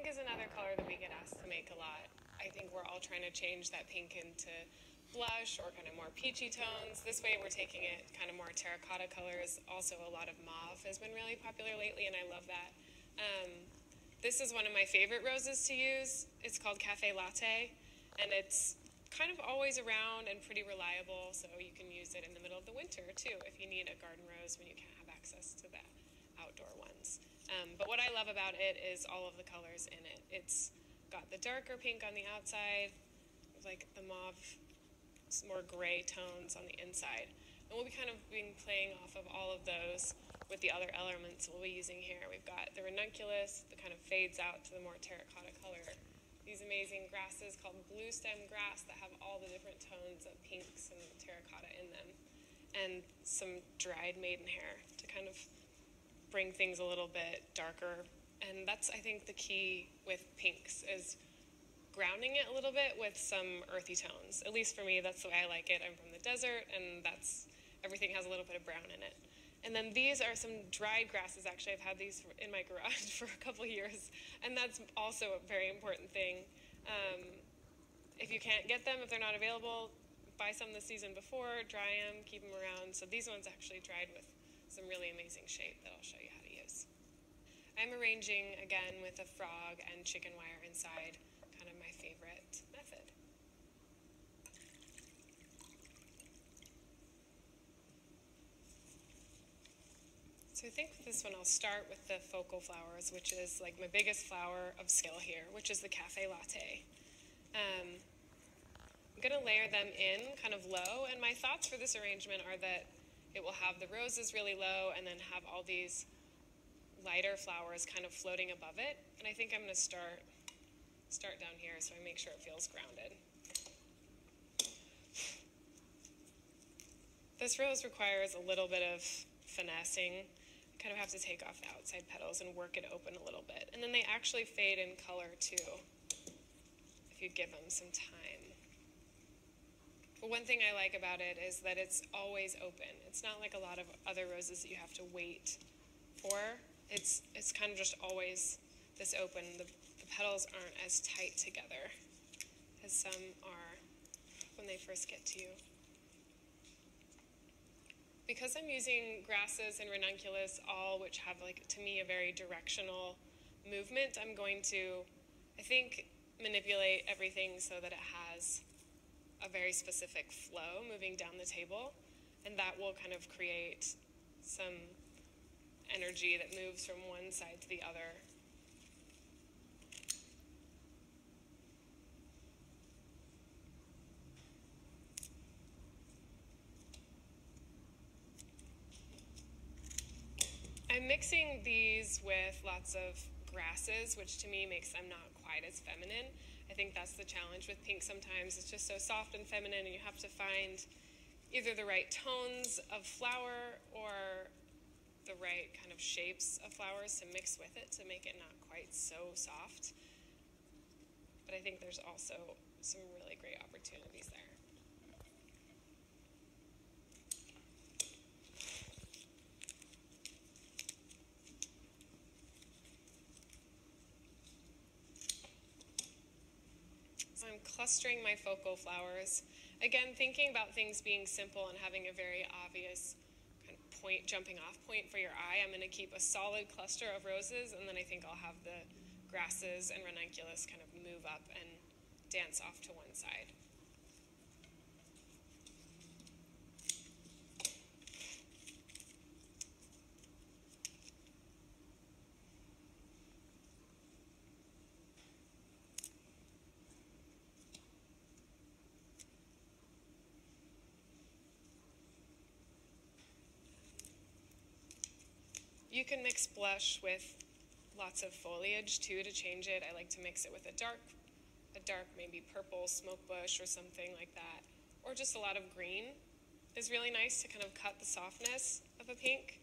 is another color that we get asked to make a lot. I think we're all trying to change that pink into blush or kind of more peachy tones. This way we're taking it kind of more terracotta colors. Also a lot of mauve has been really popular lately, and I love that. This is one of my favorite roses to use. It's called Cafe Latte, and it's kind of always around and pretty reliable, so you can use it in the middle of the winter too if you need a garden rose when you can't have access to the outdoor ones. But what I love about it is all of the colors in it. It's got the darker pink on the outside, like the mauve, more gray tones on the inside. And we'll be kind of playing off of all of those with the other elements we'll be using here. We've got the ranunculus that kind of fades out to the more terracotta color. These amazing grasses called blue stem grass that have all the different tones of pinks and terracotta in them. And some dried maidenhair to kind of bring things a little bit darker. And that's, I think, the key with pinks is grounding it a little bit with some earthy tones. At least for me, that's the way I like it. I'm from the desert, and everything has a little bit of brown in it. And then these are some dried grasses. Actually, I've had these in my garage for a couple years, and that's also a very important thing. If you can't get them, if they're not available, buy some the season before, dry them, keep them around. So these ones actually dried with some really amazing shape that I'll show you how to use. I'm arranging again with a frog and chicken wire inside, kind of my favorite method. So I think with this one I'll start with the focal flowers, which is like my biggest flower of skill here, which is the Cafe Latte. I'm going to layer them in kind of low, and my thoughts for this arrangement are that it will have the roses really low and then have all these lighter flowers kind of floating above it. And I think I'm going to start down here so I make sure it feels grounded. This rose requires a little bit of finessing. You kind of have to take off the outside petals and work it open a little bit. And then they actually fade in color too, if you give them some time. But one thing I like about it is that it's always open. It's not like a lot of other roses that you have to wait for. It's kind of just always this open. The petals aren't as tight together as some are when they first get to you. Because I'm using grasses and ranunculus, all which have, like, to me, a very directional movement, I'm going to, I think, manipulate everything so that it has a very specific flow moving down the table, and that will kind of create some energy that moves from one side to the other. I'm mixing these with lots of grasses, which to me makes them not quite as feminine. I think that's the challenge with pink sometimes. It's just so soft and feminine, and you have to find either the right tones of flower or the right kind of shapes of flowers to mix with it to make it not quite so soft. But I think there's also some really great opportunities there. So I'm clustering my focal flowers. Again, thinking about things being simple and having a very obvious kind of point, jumping off point for your eye. I'm going to keep a solid cluster of roses, and then I think I'll have the grasses and ranunculus kind of move up and dance off to one side. You can mix blush with lots of foliage too to change it. I like to mix it with a dark maybe purple smoke bush or something like that. Or just a lot of green is really nice to kind of cut the softness of a pink.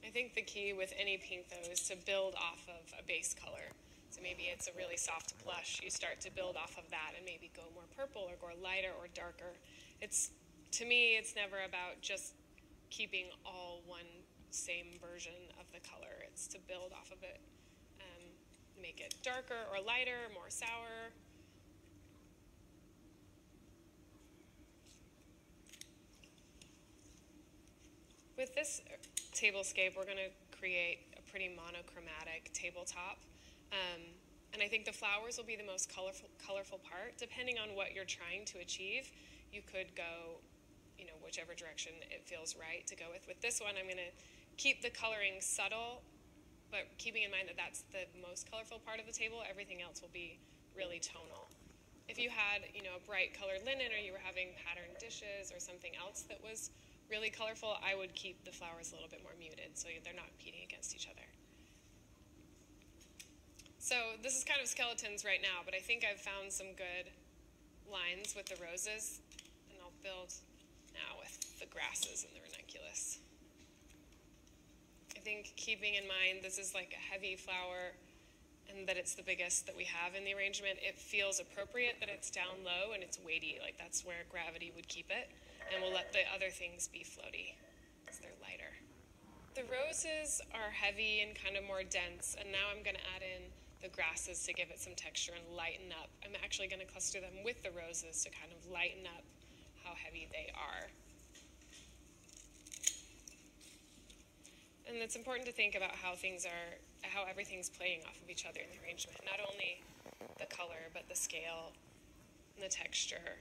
I think the key with any pink though is to build off of a base color. So maybe it's a really soft blush. You start to build off of that and maybe go more purple or go lighter or darker. it's, to me, it's never about just keeping all one same version of the color. It's to build off of it, make it darker or lighter, more sour. With this tablescape, we're going to create a pretty monochromatic tabletop. And I think the flowers will be the most colorful part. Depending on what you're trying to achieve, you could go, whichever direction it feels right to go with. With this one, I'm going to keep the coloring subtle, but keeping in mind that that's the most colorful part of the table. Everything else will be really tonal. If you had, a bright colored linen, or you were having patterned dishes or something else that was really colorful, I would keep the flowers a little bit more muted so they're not competing against each other. So this is kind of skeletons right now, but I think I've found some good lines with the roses, and I'll build now with the grasses and the ranunculus. I think keeping in mind this is like a heavy flower and that it's the biggest that we have in the arrangement, it feels appropriate that it's down low and it's weighty, like that's where gravity would keep it, and we'll let the other things be floaty because they're lighter. The roses are heavy and kind of more dense, and now I'm going to add in the grasses to give it some texture and lighten up. I'm actually going to cluster them with the roses to kind of lighten up how heavy they are. And it's important to think about how everything's playing off of each other in the arrangement. Not only the color, but the scale and the texture.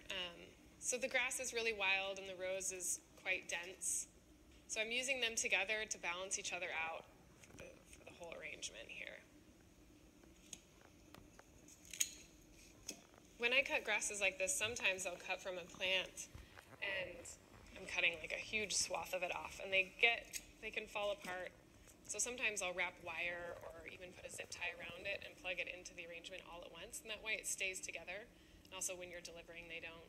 So the grass is really wild and the rose is quite dense. So I'm using them together to balance each other out for the whole arrangement here. When I cut grasses like this, sometimes I'll cut from a plant and I'm cutting like a huge swath of it off, and they can fall apart. So sometimes I'll wrap wire or even put a zip tie around it and plug it into the arrangement all at once, and that way it stays together. And also when you're delivering, they don't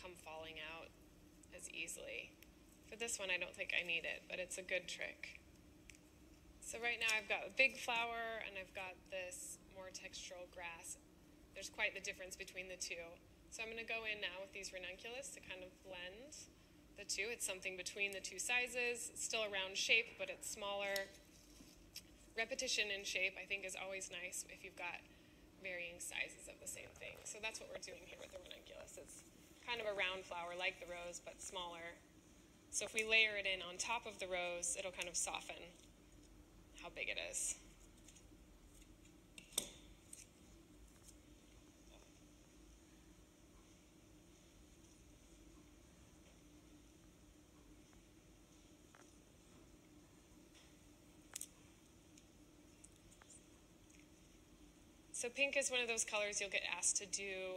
come falling out as easily. For this one, I don't think I need it, but it's a good trick. So right now I've got a big flower and I've got this more textural grass. There's quite the difference between the two. So I'm going to go in now with these ranunculus to kind of blend the two. It's something between the two sizes. It's still a round shape, but it's smaller. Repetition in shape, I think, is always nice if you've got varying sizes of the same thing. So that's what we're doing here with the ranunculus. It's kind of a round flower like the rose, but smaller. So if we layer it in on top of the rose, it'll kind of soften how big it is. So pink is one of those colors you'll get asked to do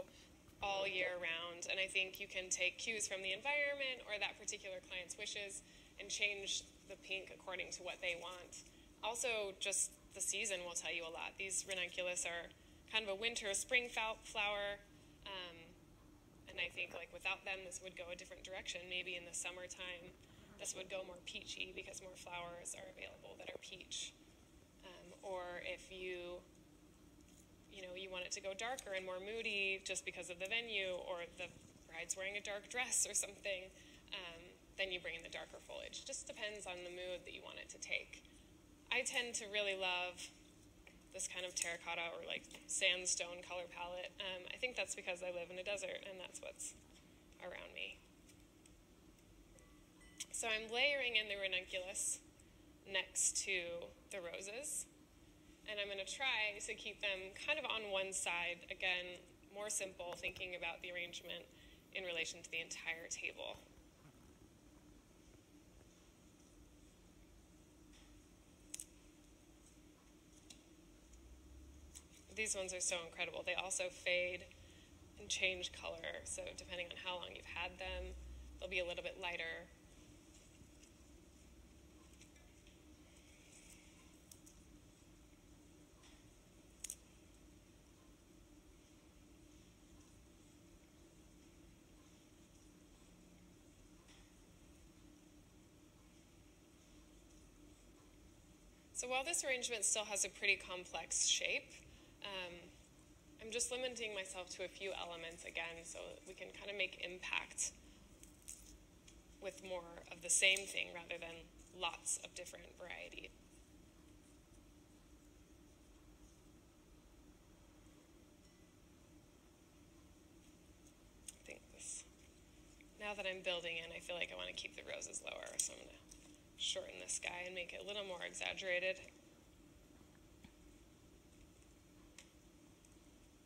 all year round, and I think you can take cues from the environment or that particular client's wishes and change the pink according to what they want. Also, just the season will tell you a lot. These ranunculus are kind of a winter, spring flower, and I think like without them this would go a different direction. Maybe in the summertime this would go more peachy because more flowers are available that are peach. Or if you want it to go darker and more moody just because of the venue, or the bride's wearing a dark dress or something, then you bring in the darker foliage. It just depends on the mood that you want it to take. I tend to really love this kind of terracotta or like sandstone color palette. I think that's because I live in a desert and that's what's around me. So I'm layering in the ranunculus next to the roses. And I'm going to try to keep them kind of on one side. Again, more simple, thinking about the arrangement in relation to the entire table. These ones are so incredible. They also fade and change color. So depending on how long you've had them, they'll be a little bit lighter. So while this arrangement still has a pretty complex shape, I'm I'm just limiting myself to a few elements again so we can kind of make impact with more of the same thing rather than lots of different variety. I think this, now that I'm building in, I feel like I want to keep the roses lower, so I'm going to shorten this guy and make it a little more exaggerated.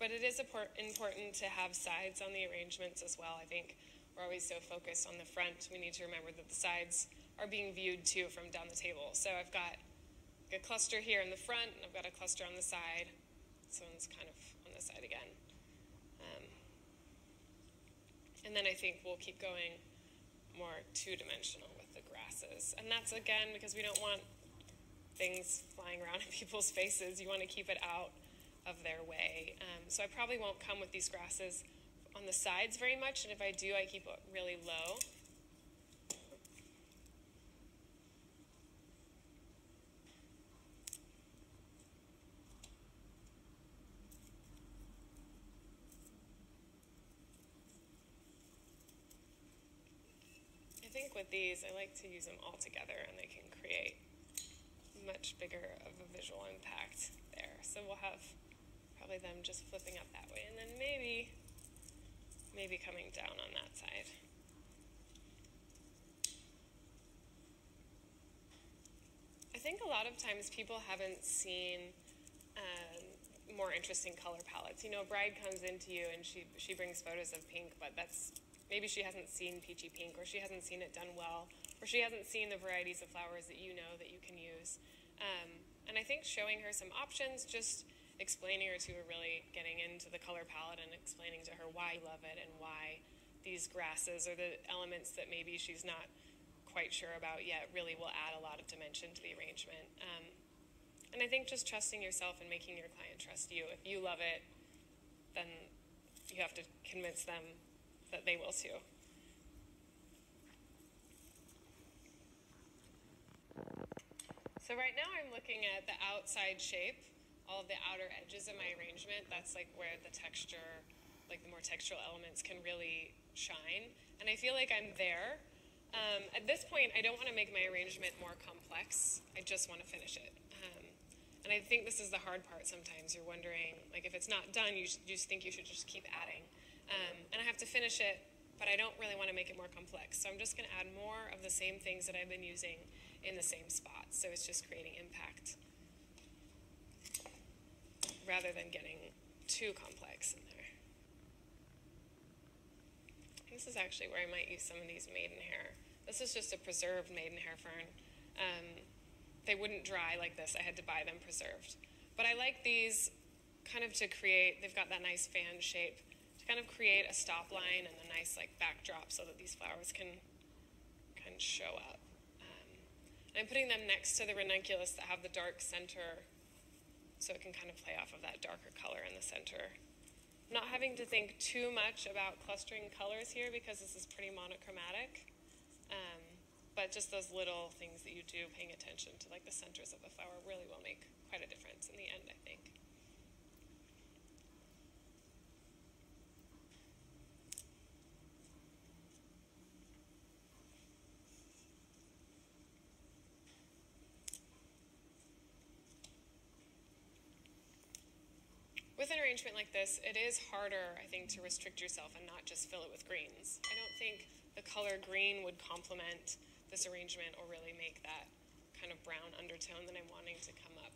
But it is important to have sides on the arrangements as well. I think we're always so focused on the front. We need to remember that the sides are being viewed too from down the table. So I've got a cluster here in the front, and I've got a cluster on the side. This one's kind of on the side again. And then I think we'll keep going more two-dimensional with the grasses. And that's, again, because we don't want things flying around in people's faces. You want to keep it out of their way. So I probably won't come with these grasses on the sides very much, and if I do, I keep it really low. I think with these, I like to use them all together, and they can create much bigger of a visual impact there. So we'll have probably them just flipping up that way, and then maybe coming down on that side. I think a lot of times people haven't seen more interesting color palettes. You know, a bride comes into you and she brings photos of pink, but maybe she hasn't seen peachy pink, or she hasn't seen it done well, or she hasn't seen the varieties of flowers that you know that you can use. And I think showing her some options, just explaining her to her, really getting into the color palette and explaining to her why you love it and why these grasses are the elements that maybe she's not quite sure about yet really will add a lot of dimension to the arrangement. And I think just trusting yourself and making your client trust you. If you love it, then you have to convince them that they will too. So right now I'm looking at the outside shape, all of the outer edges of my arrangement. That's like where the texture, like the more textural elements can really shine. And I feel like I'm there. At this point, I don't want to make my arrangement more complex. I just want to finish it. And I think this is the hard part sometimes. You're wondering, like, if it's not done, you just think you should just keep adding. And I have to finish it, but I don't really want to make it more complex. So I'm just going to add more of the same things that I've been using in the same spot. So it's just creating impact rather than getting too complex in there. This is actually where I might use some of these maidenhair. This is just a preserved maidenhair fern. They wouldn't dry like this. I had to buy them preserved. But I like these kind of to create, they've got that nice fan shape, to kind of create a stop line and a nice like backdrop so that these flowers can show up. And I'm putting them next to the ranunculus that have the dark center so it can kind of play off of that darker color in the center. Not having to think too much about clustering colors here because this is pretty monochromatic. But just those little things that you do, paying attention to like the centers of the flower, really will make quite a difference in the end, I think. With an arrangement like this, it is harder, I think, to restrict yourself and not just fill it with greens. I don't think the color green would complement this arrangement or really make that kind of brown undertone that I'm wanting to come up.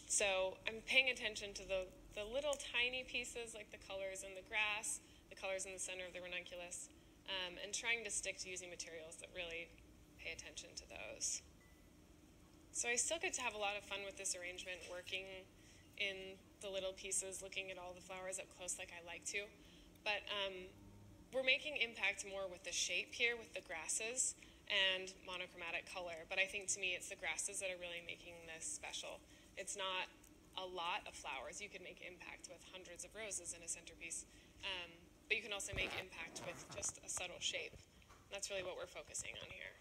So I'm paying attention to the little tiny pieces like the colors in the grass, the colors in the center of the ranunculus, and trying to stick to using materials that really pay attention to those. So I still get to have a lot of fun with this arrangement, working in the little pieces, looking at all the flowers up close like I like to. But we're making impact more with the shape here, with the grasses and monochromatic color. But I think to me it's the grasses that are really making this special. It's not a lot of flowers. You could make impact with hundreds of roses in a centerpiece. But you can also make impact with just a subtle shape. That's really what we're focusing on here.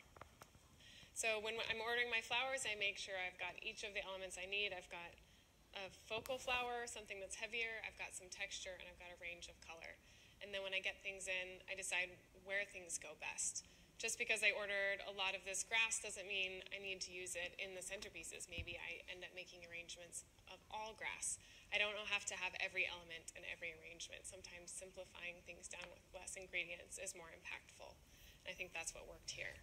So when I'm ordering my flowers, I make sure I've got each of the elements I need. I've got a focal flower, something that's heavier, I've got some texture, and I've got a range of color. And then when I get things in, I decide where things go best. Just because I ordered a lot of this grass doesn't mean I need to use it in the centerpieces. Maybe I end up making arrangements of all grass. I don't have to have every element in every arrangement. Sometimes simplifying things down with less ingredients is more impactful. And I think that's what worked here.